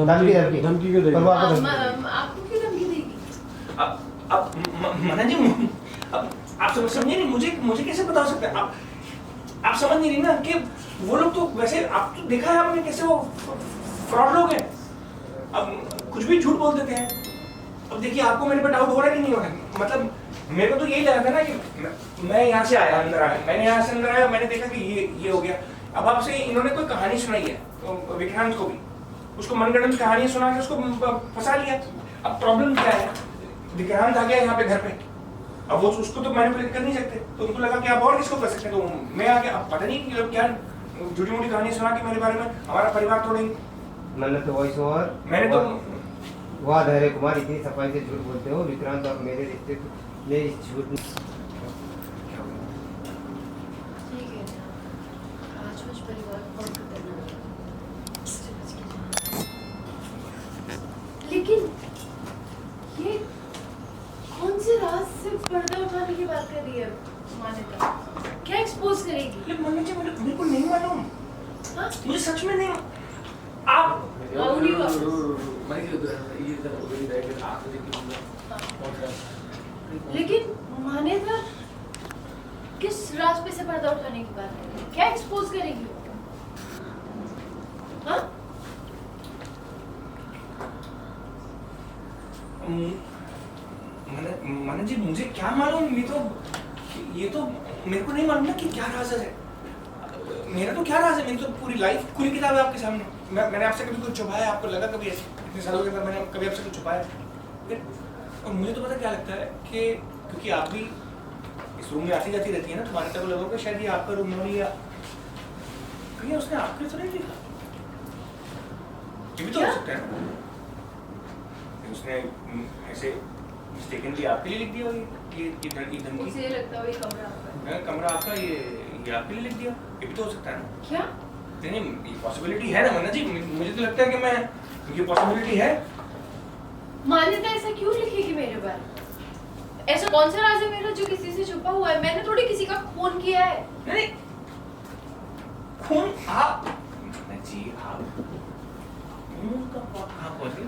धमकी धमकी क्यों देगी? आपको क्यों धमकी देगी? अब मना जी, अब आप समझिए नहीं, मुझे कैसे बता सकते हैं आप समझ नहीं रही ना कि वो लोग तो वैसे, आप तो देखा है आपने कैसे वो फ्रॉड लोग हैं। अब कुछ भी झूठ बोल देते हैं। अब देखिए, आपको मेरे पे डाउट हो रहा है कि नहीं हो रहा है? मतलब मेरे को तो यही लगा था ना कि मैं यहाँ से आया, अंदर आया, मैंने यहाँ से अंदर आया, मैंने देखा कि ये हो गया। अब आपसे इन्होंने कोई कहानी सुनाई है तो विक्रांत को भी, उसको मनगढ़ंत कहानी सुना के उसको फंसा लिया। अब प्रॉब्लम क्या है, विक्रांत आ गया यहाँ पे घर पे, अब वो उसको तो मैनिपुलेट कर नहीं सकते, तो उनको लगा कि आप और किसको कर सकते हैं, तो मैं आ गया। अब पता नहीं कि क्या झूठी मूठी कहानी सुना के मेरे बारे में हमारा परिवार तोड़ेंगे। मैंने तो वॉइस ओवर, मैंने तो वाह धैर्य कुमार, इतनी सफाई से झूठ बोलते हो। विक्रांत और मेरे रिश्ते में इस झूठ ठीक है ना, राजवंश परिवार बहुत खतरनाक है, लेकिन ये कौन से राज से पर्दा उठाने की बात कर रही है मान्यता? क्या एक्सपोज करेगी? लेकिन मम्मी जी, मेरे को नहीं मालूम। हाँ? मुझे सच में नहीं। आप लेकिन मान्यता किस राज पे से पर्दा उठाने की बात कर रही है? क्या एक्सपोज करेगी वो? हाँ? मन जी, मुझे क्या मालूम, ये तो मेरे को नहीं मालूम ना कि क्या राज है। मेरा तो क्या राज है, मेरी तो पूरी लाइफ खुली किताब है आपके सामने। मैंने आपसे कभी कुछ छुपाया? आपको लगा कभी इतने सालों के अंदर मैंने कभी आपसे कुछ छुपाया? और मुझे तो पता क्या लगता है कि क्योंकि आप भी इस रूम में आती जाती रहती है ना, तो मान्यता को लगा कि शायद ये आपका रूम हो या कहीं उसने आपके तो नहीं लिखा। ये भी तो हो सकता है ना, उसने ऐसे मिस्टेकनली आपके लिए लिख दिया हो ये धमकी। मुझे ये लगता है ये कमरा आपका है। कमरा आपका, ये आपके लिए लिख दिया। ये भी तो हो सकता है ना। क्या? नहीं, ये पॉसिबिलिटी है ना मन्ना जी, मुझे तो लगता है कि ये पॉसिबिलिटी है। मान्यता ऐसा क्यों लिखेगी मेरे बारे में? ऐसा कौन सा राज है मेरा जो किसी से छुपा हुआ है? मैंने थोड़ी किसी का खून किया है। नहीं, खून आप जी, आप खून का कहाँ पहुँच गए?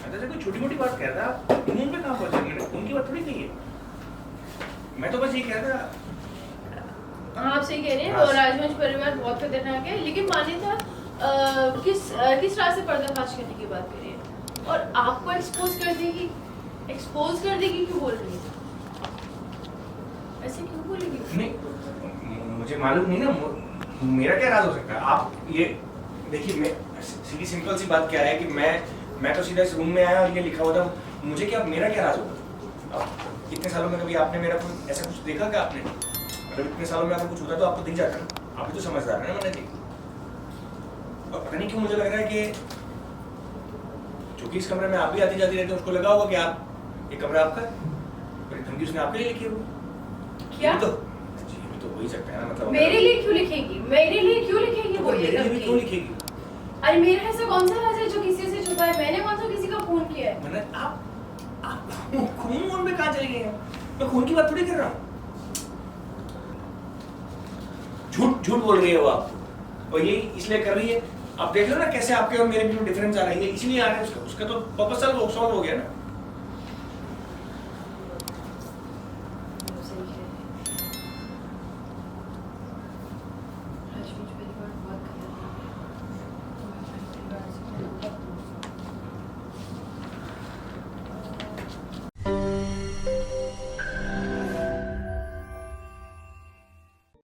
मैं तो कोई छोटी मोटी बात कह रहा था, खून पे कहाँ पहुँचे? मैंने खून की बात थोड़ी कही है। मैं तो बस ये कह रहा था। आप सही कह रहे हैं, और राजवंश परिवार बहुत खतरनाक है, लेकिन मान्यता किस राज से पर्दाफाश करने की बात कर रही है? और आपको एक्सपोज कर देगी क्यों बोल रही है? ऐसे क्यों बोलेगी? नहीं, मुझे मालूम नहीं ना, मेरा क्या राज हो सकता है? आप ये देखिए, मैं सीधी सिंपल सी बात क्या है कि मैं तो सीधा इस रूम में आया और ये लिखा हुआ था, मुझे क्या, मेरा क्या राज होगा? अब इतने सालों में कभी आपने मेरा कोई ऐसा कुछ देखा क्या आपने? मतलब इतने सालों में आपको कुछ होता तो आपको दिख जाता ना। आप भी तो समझदार है ना मैंने जी। और पता नहीं क्यों मुझे लग रहा है कि चूंकि इस कमरे में आप भी आती जाती रहती है, उसको लगा होगा कि आप ये कमरा आपका है और धमकी उसने आपके लिए लिखी होगी। क्या? तो जी, तो हो ही सकता है ना, मतलब मेरे लिए क्यों लिखेगी? मेरे लिए क्यों लिखेगी वो? ये मेरे लिए क्यों लिखेगी? अरे मेरा ऐसा कौन सा राज है जो किसी से छुपा है? मैंने कौन सा किसी का खून किया है? मैंने आप खून में कहाँ चले गए हैं? मैं खून की बात थोड़ी कर रहा हूँ। झूठ बोल रही है वो आप, और ये इसलिए कर रही है। आप देख लो ना कैसे आपके और मेरे बीच में डिफरेंस आ रही है, इसलिए आ रहा है। उसका तो पर्पस सॉल्व हो गया ना।